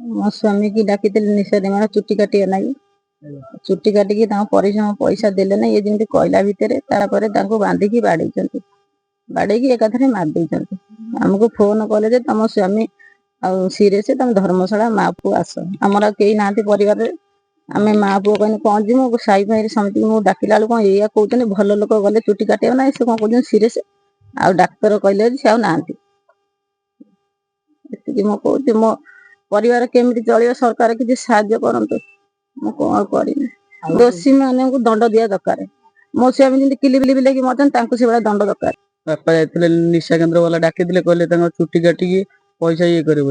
मो स्वामी की डाकी निशा देमा चुट्टी काटिया नागी चुट्टी काटिकी परिश्रम पैसा देले ना ये जमी कहला भितर बांधिकी बाड़े एकाथरे मार आमको फोन कले तुम स्वामी सीरीयस तुम धर्मशाला माँ पु आस आमर कई ना परिवार आम माँ पु कहनी कौन जी मो साई भाई समिति मुझे डाकिला बेलू कौन या कहते भल लोक गले चुट्टी काटे ना से कौन कहते सीरीयस आ डाक्तर कहले से आ ना मो कहूँ मो परिवार केमी चलो सरकार किसी साहाय्य करते कौन कर दोषी मान दंड दिया दरकार मो स्वामी जमी किली बिली बिल मरते से भाई दंड दरकार बापा जाते निशा केन्द्र वाला डाकी कहले चुट्टी काटिकी पैसा ये करे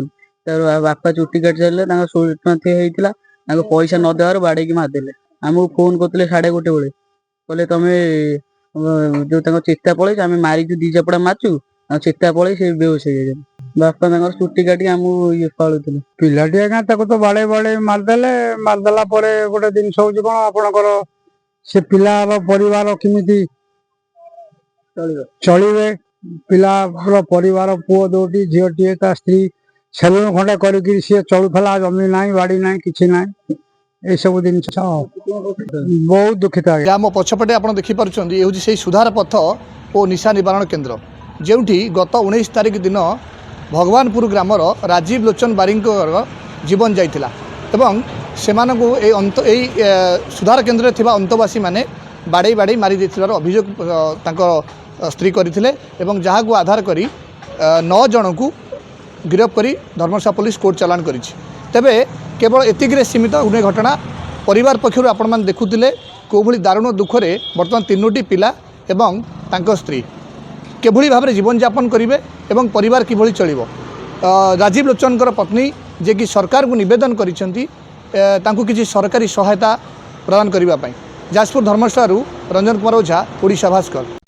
बापा चुट्टी काटी सारे होता पैसा न देवर बाड़े मारदे आमको फोन करते 1:30 बेले कहले तुम जो चेता पलि आम मारी दी चपड़ा माचु चेता पलि से बेहोश हो बापा चुट्टी काटी आमको ये पालुले पिलाटी आज्ञा तो बाड़े बाड़े मारदेला गोटे जिनस हूँ कौन आपणकर से पिलार परिवार किमिति चलिए पिला परिवार पुओ दोटी झीटी ता स्त्री सेलून खंडे कर चलुला जमी ना बाड़ी ना कि ना ये सब जिन बहुत दुखित आम पछपटे आप देखिपुं ये हूँ से सुधार पथ और निशा निवारण केन्द्र जो गत 19 तारिख दिन भगवानपुर ग्रामर राजीव लोचन बारी जीवन जाइला से सुधार केन्द्र में अंतवासी माने बाड़े बाड़े मारी अभियोग स्त्री करथिले एवं जहाँ को आधार करी 9 जन को गिरफ्त करी धर्मशाला पुलिस कोर्ट चालान करिछि। तेबे केवल एतिकरे सीमित उन्हें घटना परिवार पक्षर आपण मान देखुथिले कोभली दारुण दुखरे वर्तमान 3टी पिला एवं तांको स्त्री केभली भाव में जीवन यापन करेंगे एवं परिवार किभली चलिबो। राजीव लोचनकर पत्नी जे कि सरकार को निवेदन करिसेंती तांको किसी सरकारी सहायता प्रदान करने जाजपुर धर्मशाला रंजन कुमार ओझा ओडिशा भास्कर।